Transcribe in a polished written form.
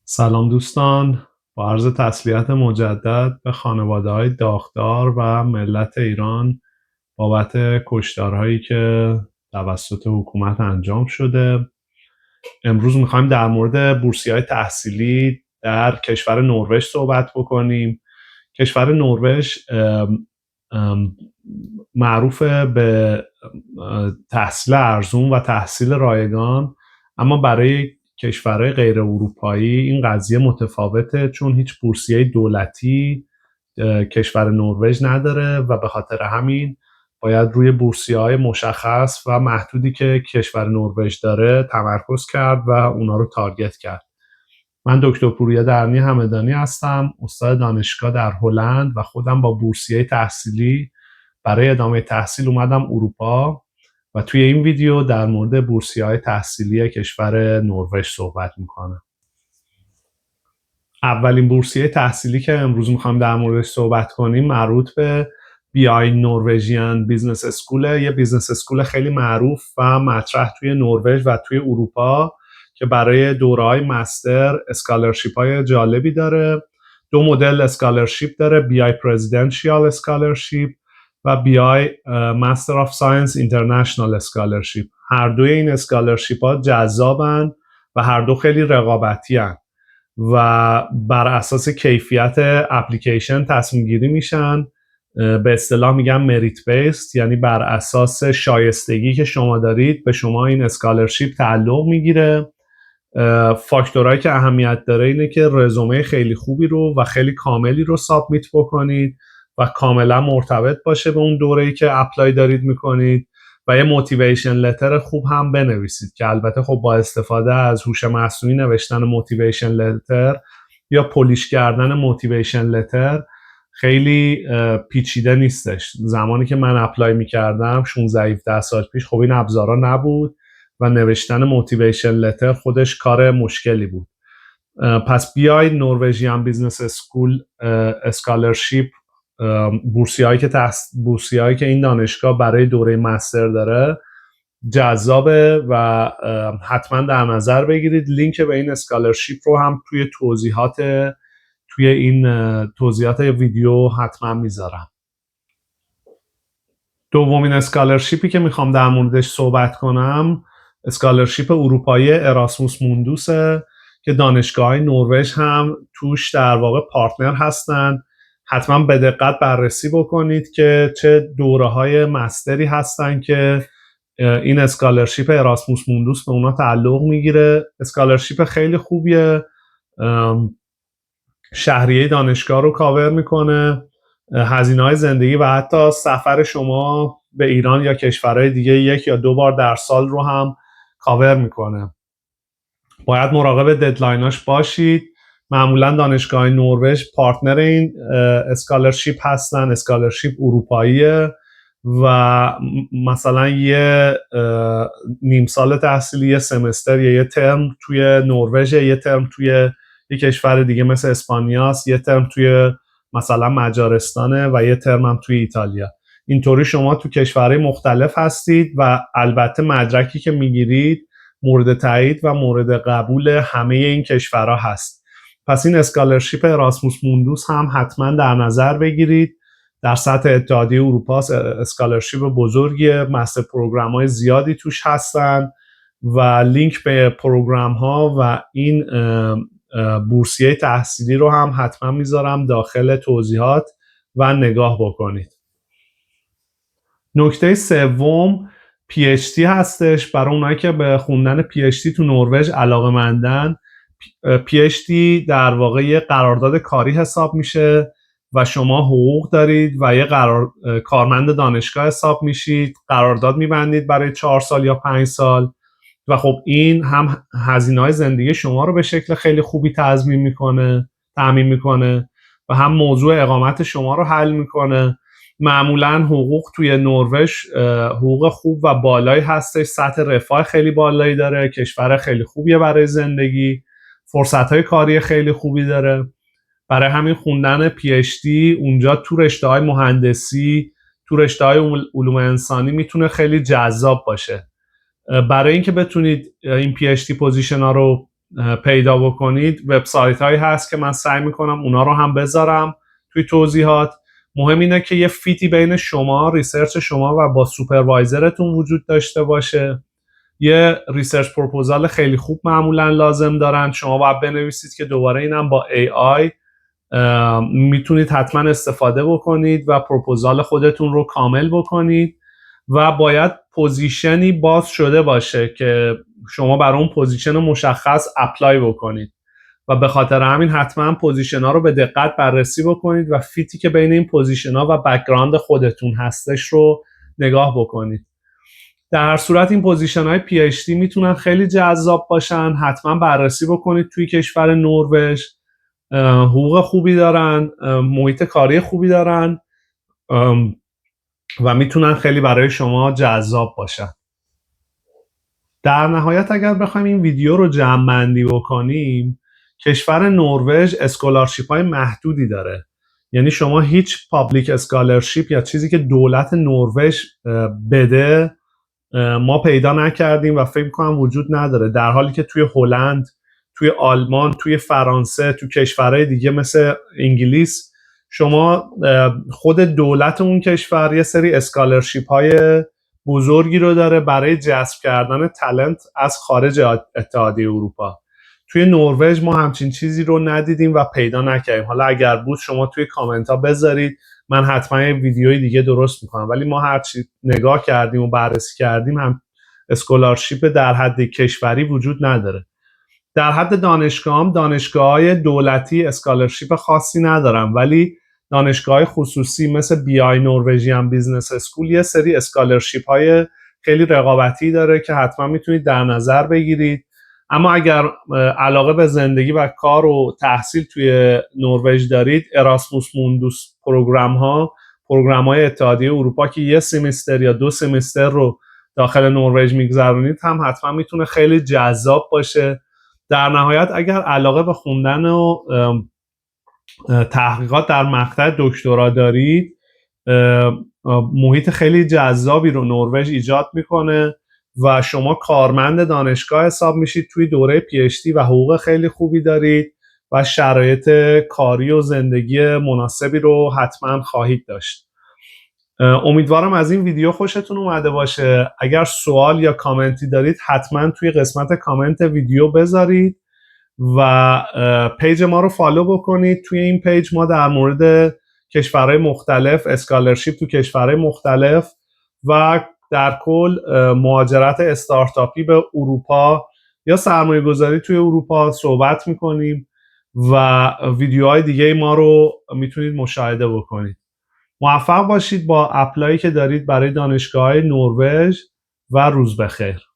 سلام دوستان، با عرض تسلیت مجدد به خانواده‌های داغدار و ملت ایران بابت کشتارهایی که توسط حکومت انجام شده. امروز میخوایم در مورد بورسیه‌های تحصیلی در کشور نروژ صحبت بکنیم. کشور نروژ معروف به تحصیل ارزون و تحصیل رایگان، اما برای کشورهای غیر اروپایی این قضیه متفاوته، چون هیچ بورسیه دولتی کشور نروژ نداره و به خاطر همین باید روی بورسیه‌های مشخص و محدودی که کشور نروژ داره تمرکز کرد و اونا رو تارگت کرد. من دکتر پوریا درنی همدانی هستم، استاد دانشگاه در هلند و خودم با بورسیه تحصیلی برای ادامه تحصیل اومدم اروپا و توی این ویدیو در مورد بورسیه‌های تحصیلی کشور نروژ صحبت میکنم. اولین بورسیه تحصیلی که امروز میخوام در موردش صحبت کنیم مربوط به بیای نروژیان بیزنس اسکول، یه بیزنس اسکول خیلی معروف و مطرح توی نروژ و توی اروپا که برای دوره‌های مستر اسکالرشیپ‌های جالبی داره. دو مدل اسکالرشیپ داره، بیای پرزیدنشیال اسکالرشیپ و بیای مستر آف ساینس اینترنشنال اسکالرشیپ. هر دوی این اسکالرشیپ ها جذابن و هر دو خیلی رقابتی هن و بر اساس کیفیت اپلیکیشن تصمیم گیری میشن. به اصطلاح میگم مریت بیست، یعنی بر اساس شایستگی که شما دارید به شما این اسکالرشیپ تعلق میگیره. فاکتورهایی که اهمیت داره اینه که رزومه خیلی خوبی رو و خیلی کاملی رو سابمیت بکنید و کاملا مرتبط باشه به اون دوره‌ای که اپلای دارید میکنید و یه موتیویشن لتر خوب هم بنویسید که البته خب با استفاده از هوش مصنوعی نوشتن موتیویشن لتر یا پولیش کردن موتیویشن لتر خیلی پیچیده نیستش. زمانی که من اپلای میکردم 16-17 سال پیش خب این ابزارا نبود و نوشتن موتیویشن لتر خودش کار مشکلی بود. پس بیای نروژیان بیزنس اسکول اسکالرشیپ، بورسیه‌هایی که این دانشگاه برای دوره مستر داره جذابه و حتما در نظر بگیرید. لینک به این اسکالرشیپ رو هم توی این توضیحات ویدیو حتما میذارم. دومین اسکالرشیپی که میخوام در موردش صحبت کنم اسکالرشیپ اروپایی اراسموس موندوسه که دانشگاه‌های نروژ هم توش در واقع پارتنر هستن. حتما به دقت بررسی بکنید که چه دوره‌های مستری هستن که این اسکالرشیپ اراسموس موندوس به اونا تعلق میگیره. اسکالرشیپ خیلی خوبیه، شهریه دانشگاه رو کاور میکنه، هزینه‌های زندگی و حتی سفر شما به ایران یا کشورهای دیگه 1 یا 2 بار در سال رو هم کاور میکنه. باید مراقب ددلایناش باشید. معمولا دانشگاه نروژ پارتنر این اسکالرشیپ هستن، اسکالرشیپ اروپاییه و مثلا یه نیم سال تحصیلی، یه سمستر یا یه ترم توی نروژ، یه ترم توی یه کشور دیگه مثل اسپانیاست، یه ترم توی مثلا مجارستانه و یه ترم هم توی ایتالیا. اینطوری شما تو کشورهای مختلف هستید و البته مدرکی که میگیرید مورد تایید و مورد قبول همه این کشورها هست. پس این اسکالرشیپ اراسموس موندوس هم حتما در نظر بگیرید. در سطح اتحادیه اروپا اسکالرشیپ بزرگیه، مستر پروگرام های زیادی توش هستن و لینک به پروگرام ها و این بورسیه تحصیلی رو هم حتما میذارم داخل توضیحات و نگاه بکنید. نکته سوم PhD هستش. برای اونایی که به خوندن PhD تو نروژ علاقه‌مندن، PhD در واقع یه قرارداد کاری حساب میشه و شما حقوق دارید و یه کارمند دانشگاه حساب میشید، قرارداد میبندید برای 4 سال یا 5 سال و خب این هم هزینه‌های زندگی شما رو به شکل خیلی خوبی تضمین میکنه و هم موضوع اقامت شما رو حل میکنه. معمولا حقوق توی نروژ حقوق خوب و بالایی هستش، سطح رفاه خیلی بالایی داره، کشور خیلی خوبیه برای زندگی، فرصت‌های کاری خیلی خوبی داره. برای همین خوندن PhD اونجا تو رشته‌های مهندسی، تو رشته‌های علوم انسانی میتونه خیلی جذاب باشه. برای اینکه بتونید این PhD پوزیشن ها رو پیدا بکنید وبسایت هایی هست که من سعی میکنم اونا رو هم بذارم توی توضیحات. مهم اینه که یه فیتی بین شما، ریسرچ شما و با سوپروایزرتون وجود داشته باشه. یه ریسرچ پروپوزال خیلی خوب معمولا لازم دارن، شما باید بنویسید که دوباره اینم با AI میتونید حتما استفاده بکنید و پروپوزال خودتون رو کامل بکنید و باید پوزیشنی باز شده باشه که شما برای اون پوزیشن مشخص اپلای بکنید و به خاطر همین حتما پوزیشن ها رو به دقت بررسی بکنید و فیتی که بین این پوزیشن ها و بک‌گراند خودتون هستش رو نگاه بکنید. در هر صورت این پوزیشن های پی اچ دی میتونن خیلی جذاب باشن، حتما بررسی بکنید. توی کشور نروژ حقوق خوبی دارن، محیط کاری خوبی دارن و میتونن خیلی برای شما جذاب باشن. در نهایت اگر بخوایم این ویدیو رو جمع‌بندی بکنیم، کشور نروژ اسکولارشیپ های محدودی داره، یعنی شما هیچ پابلیک اسکالرشیپ یا چیزی که دولت نروژ بده ما پیدا نکردیم و فکر می‌کنم وجود نداره، در حالی که توی هلند، توی آلمان، توی فرانسه، توی کشورهای دیگه مثل انگلیس شما خود دولت اون کشور یه سری اسکالرشیپ های بزرگی رو داره برای جذب کردن تالنت از خارج اتحادیه اروپا. توی نروژ ما همچین چیزی رو ندیدیم و پیدا نکردیم. حالا اگر بود شما توی کامنت ها بذارید، من حتما یه ویدیوی دیگه درست میکنم، ولی ما هرچی نگاه کردیم و بررسی کردیم هم اسکولارشیپ در حد کشوری وجود نداره. در حد دانشگاه هم دانشگاه‌های دولتی اسکالرشیپ خاصی ندارن، ولی دانشگاه‌های خصوصی مثل بی آی نوروژین بیزنس اسکول یه سری اسکالرشیپ های خیلی رقابتی داره که حتما میتونید در نظر بگیرید. اما اگر علاقه به زندگی و کار و تحصیل توی نروژ دارید، اراسموس موندوس پروگرام‌های اتحادیه اروپا که یه سمستر یا 2 سمستر رو داخل نروژ میگذرونید هم حتما میتونه خیلی جذاب باشه. در نهایت اگر علاقه به خوندن و تحقیقات در مقطع دکترا دارید، محیط خیلی جذابی رو نروژ ایجاد میکنه و شما کارمند دانشگاه حساب میشید توی دوره پی اچ دی و حقوق خیلی خوبی دارید و شرایط کاری و زندگی مناسبی رو حتما خواهید داشت. امیدوارم از این ویدیو خوشتون اومده باشه. اگر سوال یا کامنتی دارید حتما توی قسمت کامنت ویدیو بذارید و پیج ما رو فالو بکنید. توی این پیج ما در مورد کشورهای مختلف، اسکالرشیپ تو کشورهای مختلف و در کل مهاجرت استارتاپی به اروپا یا سرمایه گذاری توی اروپا صحبت میکنیم و ویدیوهای دیگه ما رو میتونید مشاهده بکنید. موفق باشید با اپلایی که دارید برای دانشگاه نروژ و روز بخیر.